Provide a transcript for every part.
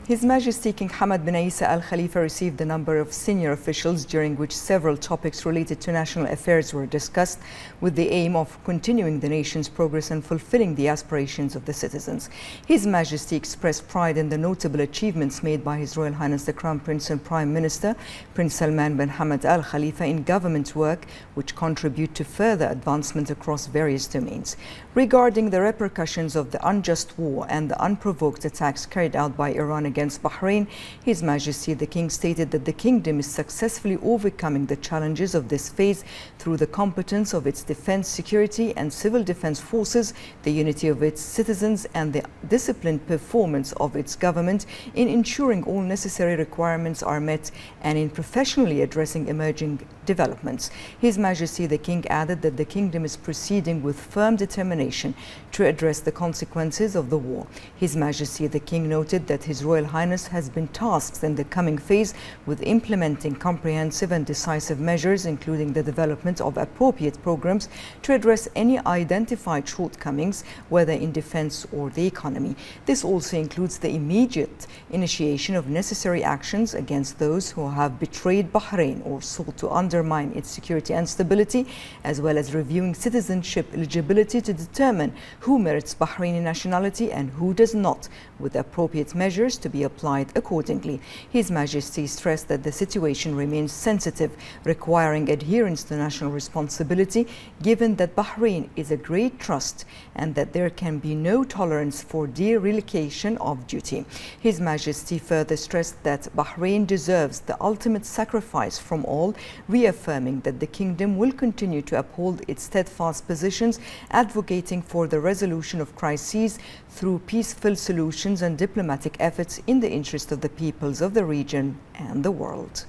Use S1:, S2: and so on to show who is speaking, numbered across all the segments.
S1: His Majesty King Hamad bin Isa Al Khalifa received a number of senior officials, during which several topics related to national affairs were discussed, with the aim of continuing the nation's progress and fulfilling the aspirations of the citizens. His Majesty expressed pride in the notable achievements made by His Royal Highness the Crown Prince and Prime Minister Prince Salman bin Hamad Al Khalifa in government work, which contribute to further advancement across various domains. Regarding the repercussions of the unjust war and the unprovoked attacks carried out by Iran against Bahrain, His Majesty the King stated that the kingdom is successfully overcoming the challenges of this phase through the competence of its defense, security and civil defense forces, the unity of its citizens and the disciplined performance of its government in ensuring all necessary requirements are met and in professionally addressing emerging developments. His Majesty the King added that the kingdom is proceeding with firm determination to address the consequences of the war. His Majesty the King noted that His Royal Highness has been tasked in the coming phase with implementing comprehensive and decisive measures, including the development of appropriate programs to address any identified shortcomings, whether in defense or the economy. This also includes the immediate initiation of necessary actions against those who have betrayed Bahrain or sought to undermine its security and stability, as well as reviewing citizenship eligibility to determine who merits Bahraini nationality and who does not, with appropriate measures to be applied accordingly. His Majesty stressed that the situation remains sensitive, requiring adherence to national responsibility, given that Bahrain is a great trust and that there can be no tolerance for dereliction of duty. His Majesty further stressed that Bahrain deserves the ultimate sacrifice from all, reaffirming that the kingdom will continue to uphold its steadfast positions, advocating for the resolution of crises through peaceful solutions and diplomatic efforts in the interest of the peoples of the region and the world.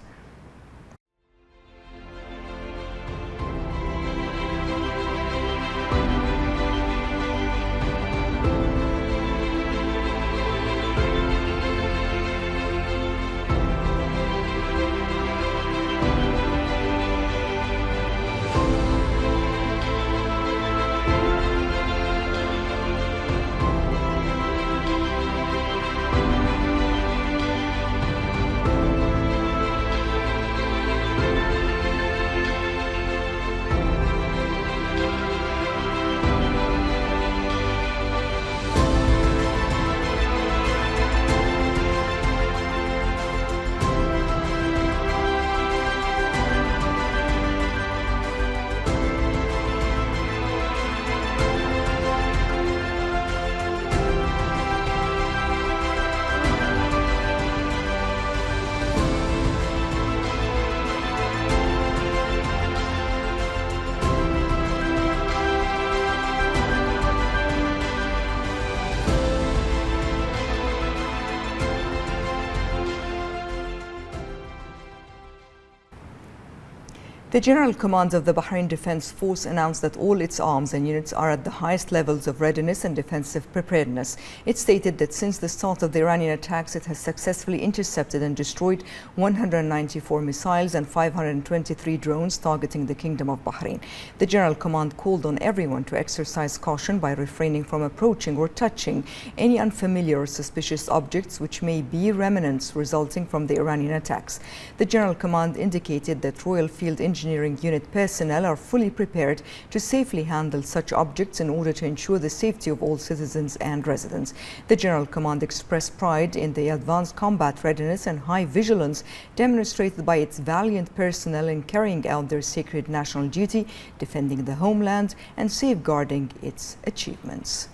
S1: The General Command of the Bahrain Defense Force announced that all its arms and units are at the highest levels of readiness and defensive preparedness. It stated that since the start of the Iranian attacks, it has successfully intercepted and destroyed 194 missiles and 523 drones targeting the Kingdom of Bahrain. The General Command called on everyone to exercise caution by refraining from approaching or touching any unfamiliar or suspicious objects which may be remnants resulting from the Iranian attacks. The General Command indicated that Royal Field Engineering Unit personnel are fully prepared to safely handle such objects in order to ensure the safety of all citizens and residents. The General Command expressed pride in the advanced combat readiness and high vigilance demonstrated by its valiant personnel in carrying out their sacred national duty, defending the homeland and safeguarding its achievements.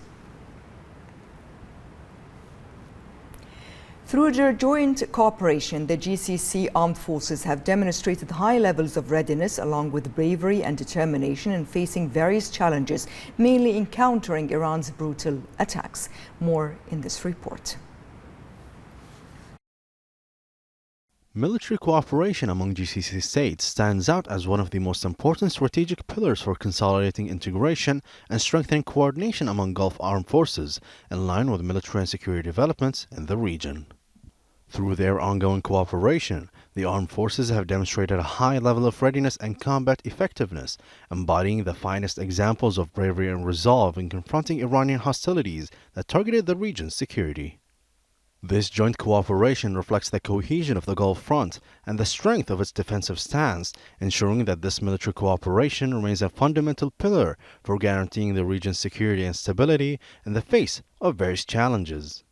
S1: Through their joint cooperation, the GCC armed forces have demonstrated high levels of readiness along with bravery and determination in facing various challenges, mainly in countering Iran's brutal attacks. More in this report.
S2: Military cooperation among GCC states stands out as one of the most important strategic pillars for consolidating integration and strengthening coordination among Gulf armed forces, in line with military and security developments in the region. Through their ongoing cooperation, the armed forces have demonstrated a high level of readiness and combat effectiveness, embodying the finest examples of bravery and resolve in confronting Iranian hostilities that targeted the region's security. This joint cooperation reflects the cohesion of the Gulf front and the strength of its defensive stance, ensuring that this military cooperation remains a fundamental pillar for guaranteeing the region's security and stability in the face of various challenges.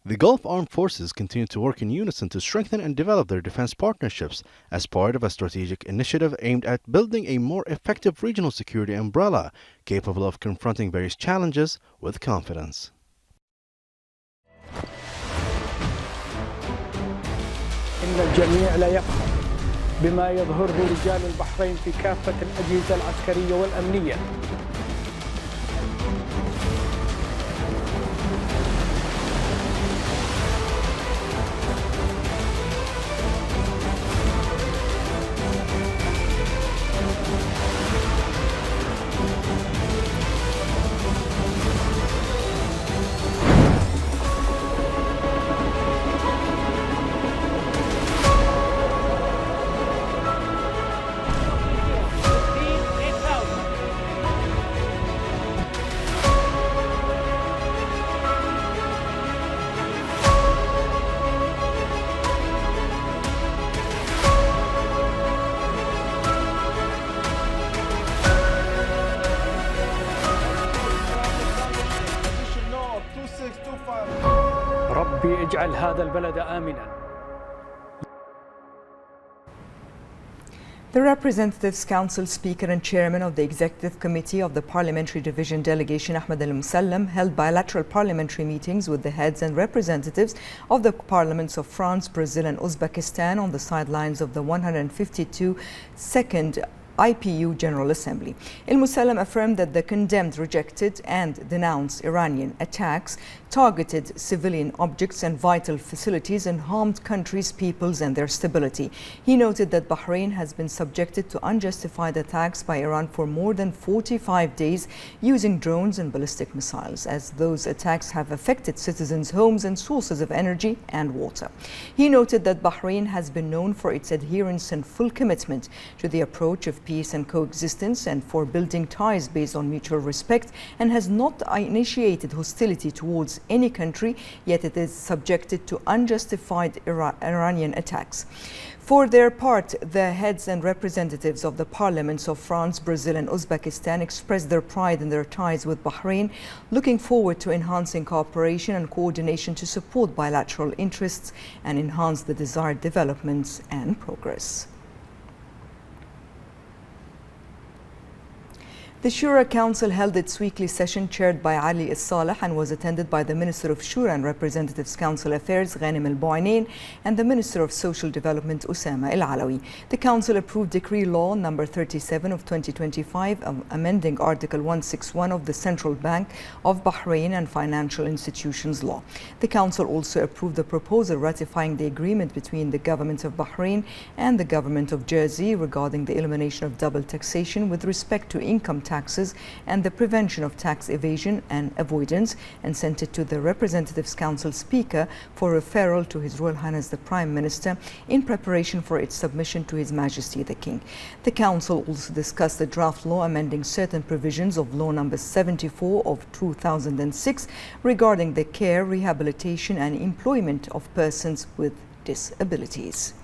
S2: The Gulf Armed Forces continue to work in unison to strengthen and develop their defense partnerships as part of a strategic initiative aimed at building a more effective regional security umbrella capable of confronting various challenges with confidence.
S3: إن الجميع لا يفخر بما يظهره رجال البحرين في كافة الأجهزة العسكرية والأمنية. ربي اجعل هذا البلد آمنا.
S1: The Representatives Council Speaker and Chairman of the Executive Committee of the Parliamentary Division Delegation Ahmed Al-Musallam held bilateral parliamentary meetings with the heads and representatives of the parliaments of France, Brazil and Uzbekistan on the sidelines of the 152nd IPU General Assembly. Al-Musallam affirmed that the condemned, rejected and denounced Iranian attacks targeted civilian objects and vital facilities and harmed countries, peoples and their stability. He noted that Bahrain has been subjected to unjustified attacks by Iran for more than 45 days using drones and ballistic missiles, as those attacks have affected citizens' homes and sources of energy and water. He noted that Bahrain has been known for its adherence and full commitment to the approach of peace and coexistence and for building ties based on mutual respect, and has not initiated hostility towards any country, yet it is subjected to unjustified Iranian attacks. For their part, the heads and representatives of the parliaments of France, Brazil and Uzbekistan expressed their pride in their ties with Bahrain, looking forward to enhancing cooperation and coordination to support bilateral interests and enhance the desired developments and progress. The Shura Council held its weekly session chaired by Ali As-Saleh and was attended by the Minister of Shura and Representatives Council Affairs Ghanem Al-Bouainain and the Minister of Social Development Usama Al-Alawi. The Council approved Decree Law number 37 of 2025 amending Article 161 of the Central Bank of Bahrain and Financial Institutions Law. The Council also approved the proposal ratifying the agreement between the Government of Bahrain and the Government of Jersey regarding the elimination of double taxation with respect to income taxes and the prevention of tax evasion and avoidance, and sent it to the Representatives Council Speaker for referral to His Royal Highness the Prime Minister in preparation for its submission to His Majesty the King. The Council also discussed the draft law amending certain provisions of Law number 74 of 2006 regarding the care, rehabilitation and employment of persons with disabilities.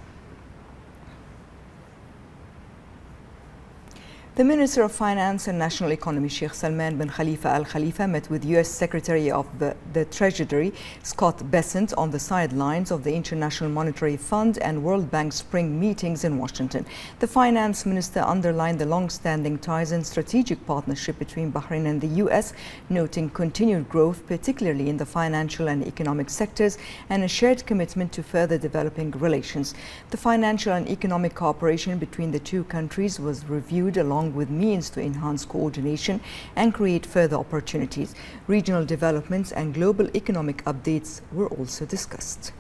S1: The Minister of Finance and National Economy, Sheikh Salman bin Khalifa Al Khalifa, met with U.S. Secretary of the Treasury, Scott Bessent, on the sidelines of the International Monetary Fund and World Bank spring meetings in Washington. The Finance Minister underlined the long-standing ties and strategic partnership between Bahrain and the U.S., noting continued growth, particularly in the financial and economic sectors, and a shared commitment to further developing relations. The financial and economic cooperation between the two countries was reviewed along with means to enhance coordination and create further opportunities. Regional developments and global economic updates were also discussed.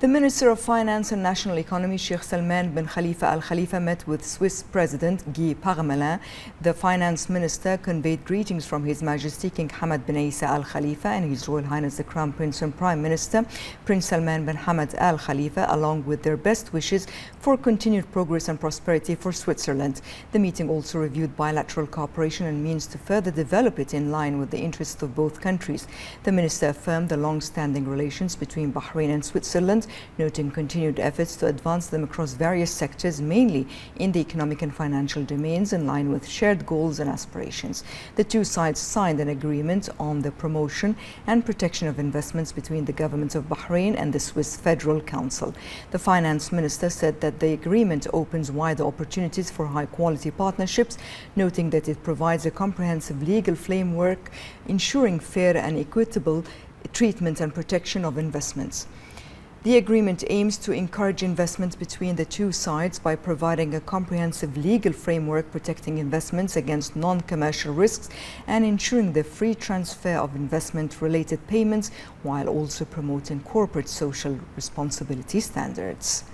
S1: The Minister of Finance and National Economy, Sheikh Salman bin Khalifa Al Khalifa, met with Swiss President Guy Parmelin. The Finance Minister conveyed greetings from His Majesty King Hamad bin Isa Al Khalifa and His Royal Highness the Crown Prince and Prime Minister Prince Salman bin Hamad Al Khalifa, along with their best wishes for continued progress and prosperity for Switzerland. The meeting also reviewed bilateral cooperation and means to further develop it in line with the interests of both countries. The Minister affirmed the long-standing relations between Bahrain and Switzerland, noting continued efforts to advance them across various sectors, mainly in the economic and financial domains, in line with shared goals and aspirations. The two sides signed an agreement on the promotion and protection of investments between the governments of Bahrain and the Swiss Federal Council. The Finance Minister said that the agreement opens wider opportunities for high-quality partnerships, noting that it provides a comprehensive legal framework ensuring fair and equitable treatment and protection of investments. The agreement aims to encourage investment between the two sides by providing a comprehensive legal framework protecting investments against non-commercial risks and ensuring the free transfer of investment-related payments, while also promoting corporate social responsibility standards.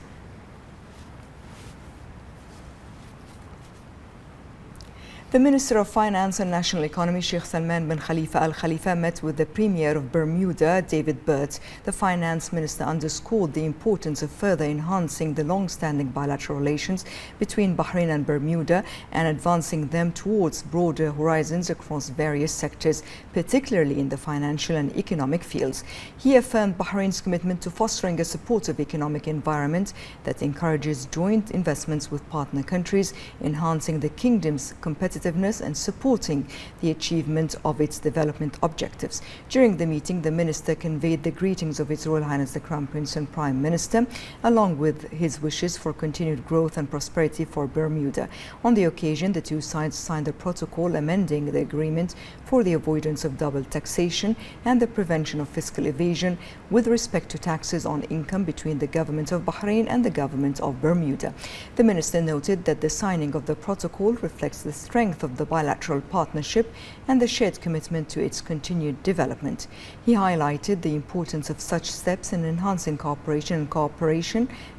S1: The Minister of Finance and National Economy, Sheikh Salman bin Khalifa Al Khalifa, met with the Premier of Bermuda, David Burt. The Finance Minister underscored the importance of further enhancing the long-standing bilateral relations between Bahrain and Bermuda and advancing them towards broader horizons across various sectors, particularly in the financial and economic fields. He affirmed Bahrain's commitment to fostering a supportive economic environment that encourages joint investments with partner countries, enhancing the kingdom's competitiveness and supporting the achievement of its development objectives. During the meeting, the minister conveyed the greetings of His Royal Highness the Crown Prince and Prime Minister, along with his wishes for continued growth and prosperity for Bermuda. On the occasion, the two sides signed a protocol amending the agreement for the avoidance of double taxation and the prevention of fiscal evasion with respect to taxes on income between the government of Bahrain and the government of Bermuda. The minister noted that the signing of the protocol reflects the strength of the bilateral partnership and the shared commitment to its continued development. He highlighted the importance of such steps in enhancing cooperation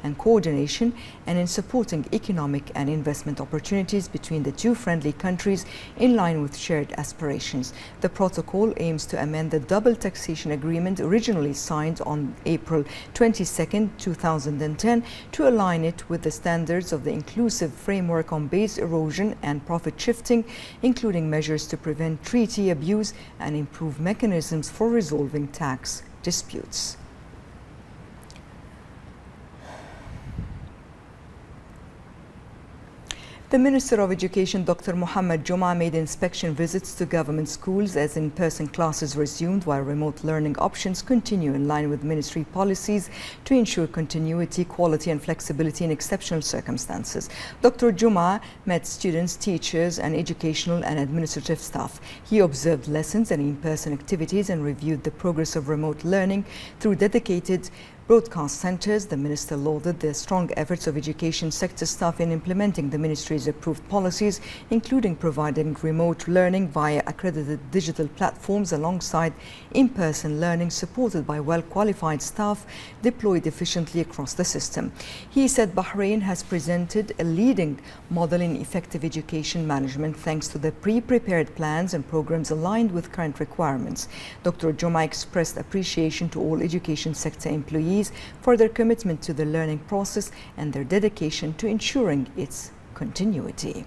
S1: and coordination and in supporting economic and investment opportunities between the two friendly countries in line with shared aspirations. The protocol aims to amend the double taxation agreement originally signed on April 22, 2010 to align it with the standards of the inclusive framework on base erosion and profit shifting, including measures to prevent treaty abuse and improve mechanisms for resolving tax disputes. The Minister of Education, Dr. Mohammed Juma, made inspection visits to government schools as in-person classes resumed while remote learning options continue in line with ministry policies to ensure continuity, quality and flexibility in exceptional circumstances. Dr. Juma met students, teachers and educational and administrative staff. He observed lessons and in-person activities and reviewed the progress of remote learning through dedicated broadcast centers. The minister lauded the strong efforts of education sector staff in implementing the ministry's approved policies, including providing remote learning via accredited digital platforms alongside in-person learning supported by well-qualified staff deployed efficiently across the system. He said Bahrain has presented a leading model in effective education management thanks to the pre-prepared plans and programs aligned with current requirements. Dr. Juma expressed appreciation to all education sector employees for their commitment to the learning process and their dedication to ensuring its continuity.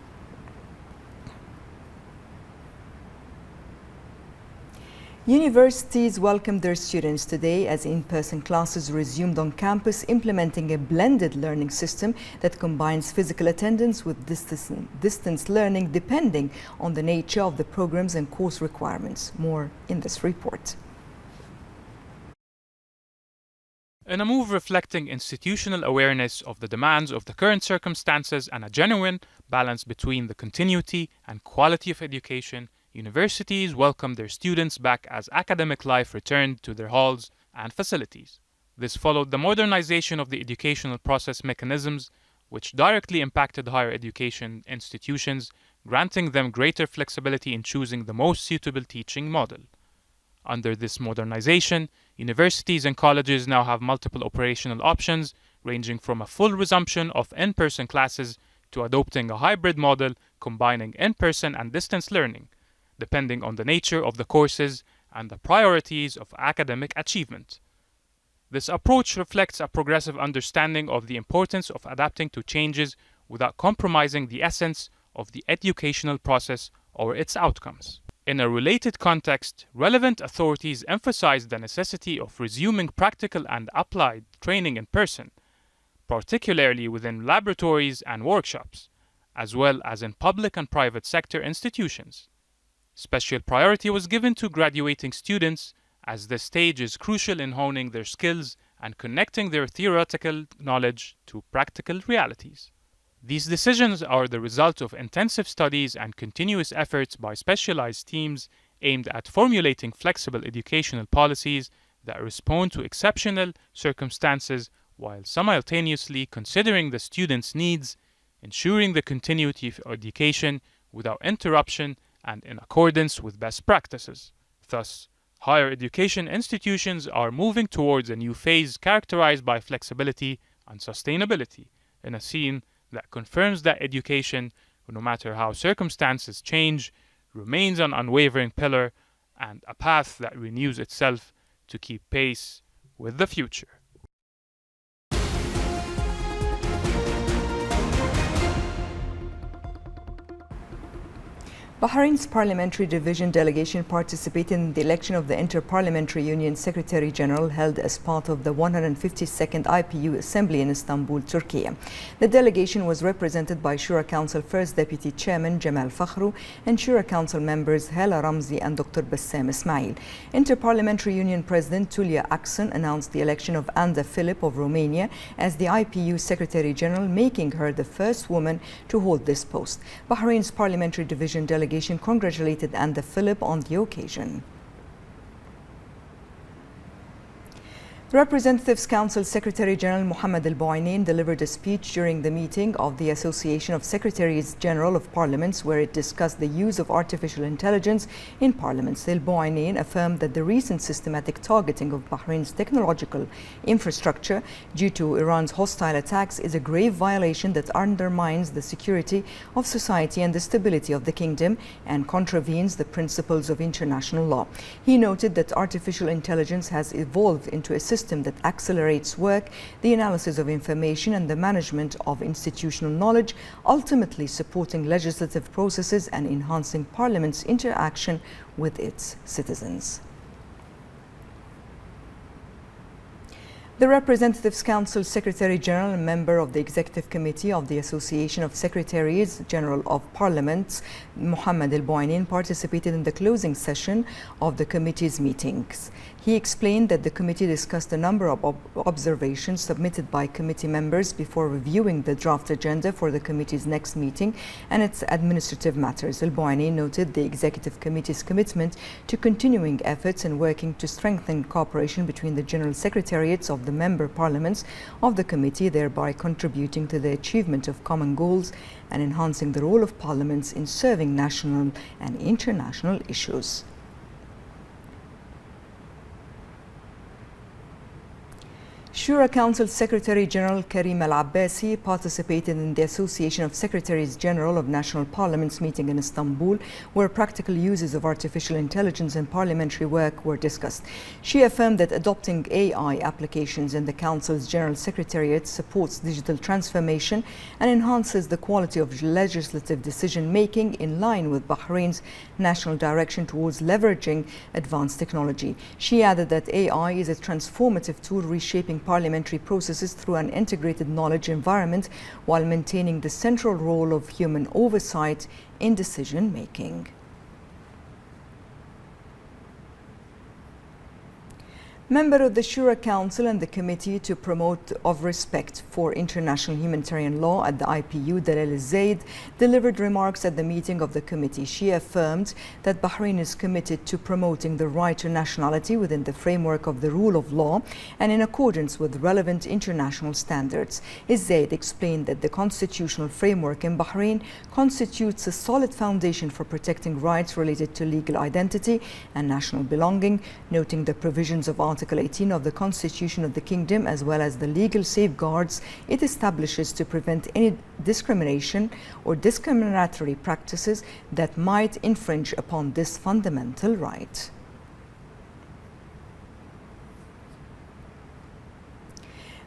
S1: Universities welcomed their students today as in-person classes resumed on campus, implementing a blended learning system that combines physical attendance with distance learning depending on the nature of the programs and course requirements. More in this report.
S4: In a move reflecting institutional awareness of the demands of the current circumstances and a genuine balance between the continuity and quality of education, universities welcomed their students back as academic life returned to their halls and facilities. This followed the modernization of the educational process mechanisms, which directly impacted higher education institutions, granting them greater flexibility in choosing the most suitable teaching model. Under this modernization, Universities and colleges now have multiple operational options, ranging from a full resumption of in-person classes to adopting a hybrid model combining in-person and distance learning, depending on the nature of the courses and the priorities of academic achievement. This approach reflects a progressive understanding of the importance of adapting to changes without compromising the essence of the educational process or its outcomes. In a related context, relevant authorities emphasize the necessity of resuming practical and applied training in person, particularly within laboratories and workshops, as well as in public and private sector institutions. Special priority was given to graduating students, as this stage is crucial in honing their skills and connecting their theoretical knowledge to practical realities. These decisions are the result of intensive studies and continuous efforts by specialized teams aimed at formulating flexible educational policies that respond to exceptional circumstances while simultaneously considering the students' needs, ensuring the continuity of education without interruption and in accordance with best practices. Thus, higher education institutions are moving towards a new phase characterized by flexibility and sustainability, in a scene that confirms that education, no matter how circumstances change, remains an unwavering pillar and a path that renews itself to keep pace with the future.
S1: Bahrain's Parliamentary Division delegation participated in the election of the Inter-Parliamentary Union Secretary General held as part of the 152nd IPU Assembly in Istanbul, Turkey. The delegation was represented by Shura Council First Deputy Chairman Jamal Fakhru and Shura Council members Hala Ramzi and Dr. Bassam Ismail. Inter-Parliamentary Union President Tullia Akson announced the election of Anda Philip of Romania as the IPU Secretary General, making her the first woman to hold this post. Bahrain's Parliamentary Division delegation congratulated Anda Philip on the occasion. Representatives Council Secretary General Mohammed Al-Bouainain delivered a speech during the meeting of the Association of Secretaries General of Parliaments, where it discussed the use of artificial intelligence in parliaments. Al-Bouainain affirmed that the recent systematic targeting of Bahrain's technological infrastructure due to Iran's hostile attacks is a grave violation that undermines the security of society and the stability of the kingdom and contravenes the principles of international law. He noted that artificial intelligence has evolved into a system that accelerates work, the analysis of information and the management of institutional knowledge, ultimately supporting legislative processes and enhancing Parliament's interaction with its citizens. The Representatives Council Secretary General and member of the Executive Committee of the Association of Secretaries General of Parliaments, Mohammed Al-Bouainain, participated in the closing session of the committee's meetings. He explained that the committee discussed a number of observations submitted by committee members before reviewing the draft agenda for the committee's next meeting and its administrative matters. Al-Bouainain noted the Executive Committee's commitment to continuing efforts and working to strengthen cooperation between the General Secretariats of the member parliaments of the committee, thereby contributing to the achievement of common goals and enhancing the role of parliaments in serving national and international issues. Shura Council Secretary General Karim Al-Abbasi participated in the Association of Secretaries General of National Parliaments meeting in Istanbul, where practical uses of artificial intelligence in parliamentary work were discussed. She affirmed that adopting AI applications in the Council's General Secretariat supports digital transformation and enhances the quality of legislative decision-making in line with Bahrain's national direction towards leveraging advanced technology. She added that AI is a transformative tool reshaping parliamentary processes through an integrated knowledge environment while maintaining the central role of human oversight in decision-making. Member of the Shura Council and the Committee to Promote of Respect for International Humanitarian Law at the IPU, Dalal Zaid, delivered remarks at the meeting of the committee. She affirmed that Bahrain is committed to promoting the right to nationality within the framework of the rule of law and in accordance with relevant international standards. Zaid explained that the constitutional framework in Bahrain constitutes a solid foundation for protecting rights related to legal identity and national belonging, noting the provisions of Article 18 of the Constitution of the Kingdom, as well as the legal safeguards it establishes to prevent any discrimination or discriminatory practices that might infringe upon this fundamental right.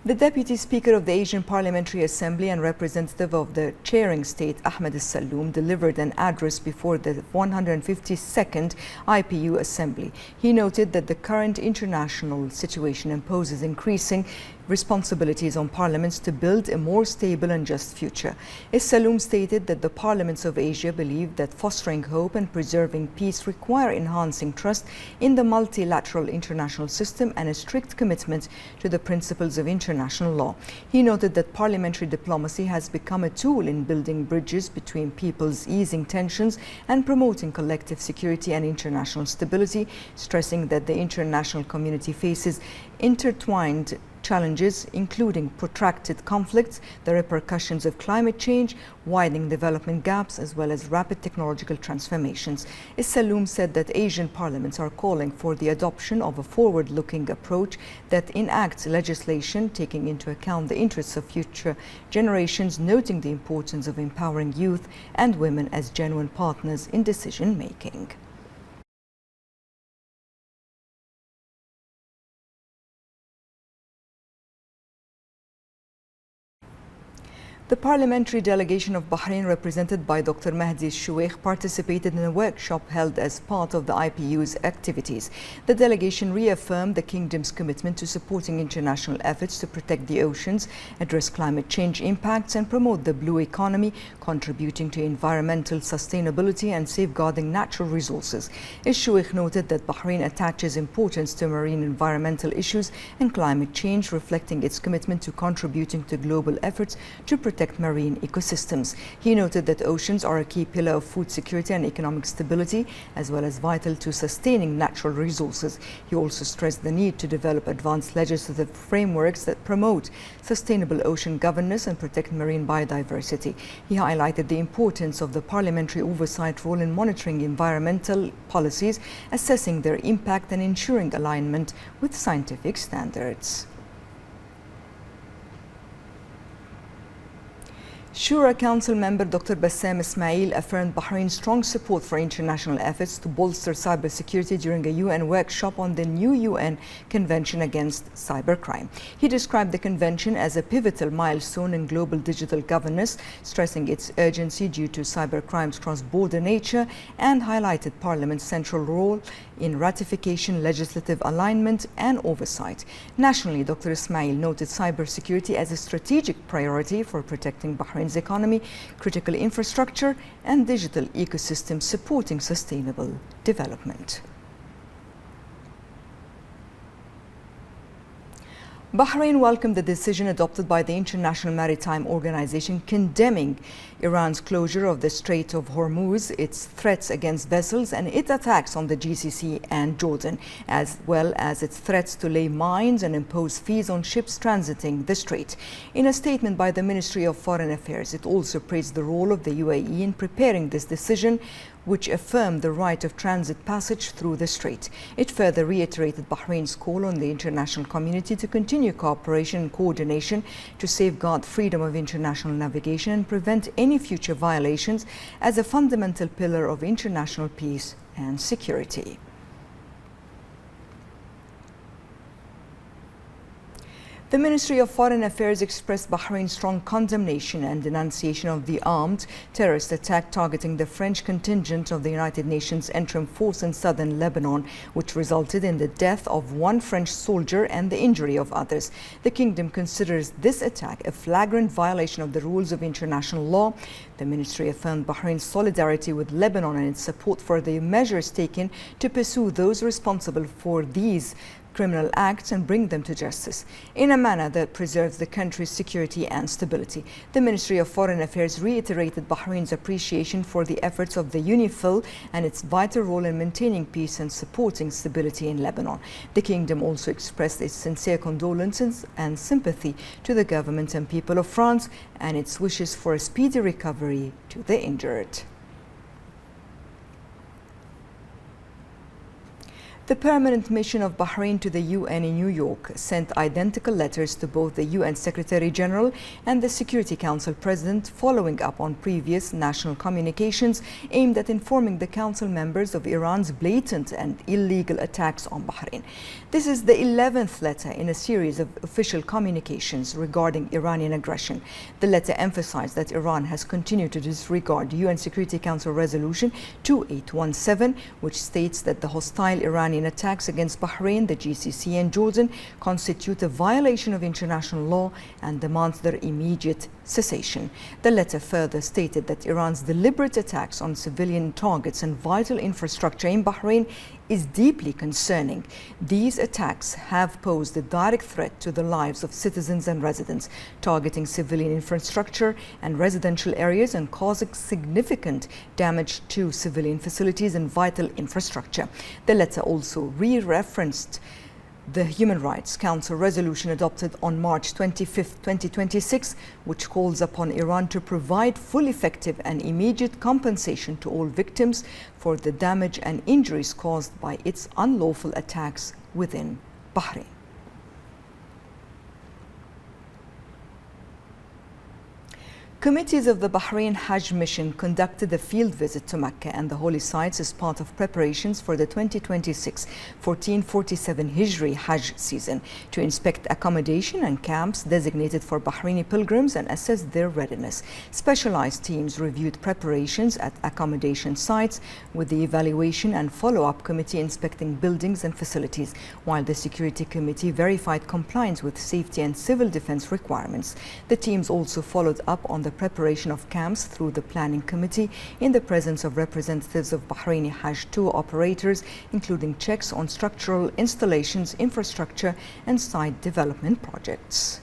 S1: The Deputy Speaker of the Asian Parliamentary Assembly and representative of the chairing state, Ahmed Al-Salloum, delivered an address before the 152nd IPU Assembly. He noted that the current international situation imposes increasing responsibilities on parliaments to build a more stable and just future. Al-Salloum stated that the parliaments of Asia believe that fostering hope and preserving peace require enhancing trust in the multilateral international system and a strict commitment to the principles of international law. He noted that parliamentary diplomacy has become a tool in building bridges between peoples, easing tensions and promoting collective security and international stability, stressing that the international community faces intertwined challenges including protracted conflicts, the repercussions of climate change, widening development gaps, as well as rapid technological transformations. Al-Salloum said that Asian parliaments are calling for the adoption of a forward-looking approach that enacts legislation taking into account the interests of future generations, noting the importance of empowering youth and women as genuine partners in decision-making. The parliamentary delegation of Bahrain, represented by Dr. Mahdi Al-Shuwaikh, participated in a workshop held as part of the IPU's activities. The delegation reaffirmed the kingdom's commitment to supporting international efforts to protect the oceans, address climate change impacts and promote the blue economy, contributing to environmental sustainability and safeguarding natural resources. Al-Shuwaikh noted that Bahrain attaches importance to marine environmental issues and climate change, reflecting its commitment to contributing to global efforts to protect marine ecosystems. He noted that oceans are a key pillar of food security and economic stability, as well as vital to sustaining natural resources. He also stressed the need to develop advanced legislative frameworks that promote sustainable ocean governance and protect marine biodiversity. He highlighted the importance of the parliamentary oversight role in monitoring environmental policies, assessing their impact and ensuring alignment with scientific standards. Shura Council member Dr. Bassam Ismail affirmed Bahrain's strong support for international efforts to bolster cybersecurity during a UN workshop on the new UN Convention Against Cybercrime. He described the convention as a pivotal milestone in global digital governance, stressing its urgency due to cybercrime's cross-border nature, and highlighted Parliament's central role in ratification, legislative alignment and oversight. Nationally, Dr. Ismail noted cybersecurity as a strategic priority for protecting Bahrain's economy, critical infrastructure and digital ecosystem, supporting sustainable development. Bahrain welcomed the decision adopted by the International Maritime Organization condemning Iran's closure of the Strait of Hormuz, its threats against vessels and its attacks on the GCC and Jordan, as well as its threats to lay mines and impose fees on ships transiting the strait. In a statement by the Ministry of Foreign Affairs, it also praised the role of the UAE in preparing this decision, which affirmed the right of transit passage through the strait. It further reiterated Bahrain's call on the international community to continue cooperation and coordination to safeguard freedom of international navigation and prevent any future violations as a fundamental pillar of international peace and security. The Ministry of Foreign Affairs expressed Bahrain's strong condemnation and denunciation of the armed terrorist attack targeting the French contingent of the United Nations Interim Force in southern Lebanon, which resulted in the death of one French soldier and the injury of others. The kingdom considers this attack a flagrant violation of the rules of international law. The ministry affirmed Bahrain's solidarity with Lebanon and its support for the measures taken to pursue those responsible for these criminal acts and bring them to justice in a manner that preserves the country's security and stability. The Ministry of Foreign Affairs reiterated Bahrain's appreciation for the efforts of the UNIFIL and its vital role in maintaining peace and supporting stability in Lebanon. The kingdom also expressed its sincere condolences and sympathy to the government and people of France and its wishes for a speedy recovery to the injured. The permanent mission of Bahrain to the UN in New York sent identical letters to both the UN Secretary General and the Security Council President, following up on previous national communications aimed at informing the Council members of Iran's blatant and illegal attacks on Bahrain. This is the 11th letter in a series of official communications regarding Iranian aggression. The letter emphasized that Iran has continued to disregard UN Security Council Resolution 2817, which states that the hostile Iranian attacks against Bahrain, the GCC and Jordan constitute a violation of international law and demands their immediate cessation. The letter further stated that Iran's deliberate attacks on civilian targets and vital infrastructure in Bahrain is deeply concerning. These attacks have posed a direct threat to the lives of citizens and residents, targeting civilian infrastructure and residential areas and causing significant damage to civilian facilities and vital infrastructure. The letter also re-referenced the Human Rights Council resolution adopted on March 25, 2026, which calls upon Iran to provide full, effective and immediate compensation to all victims for the damage and injuries caused by its unlawful attacks within Bahrain. Committees of the Bahrain Hajj mission conducted a field visit to Mecca and the holy sites as part of preparations for the 2026-1447 Hijri Hajj season to inspect accommodation and camps designated for Bahraini pilgrims and assess their readiness. Specialized teams reviewed preparations at accommodation sites, with the evaluation and follow-up committee inspecting buildings and facilities, while the security committee verified compliance with safety and civil defense requirements. The teams also followed up on the preparation of camps through the planning committee in the presence of representatives of Bahraini Hajj tour operators, including checks on structural installations, infrastructure and site development projects.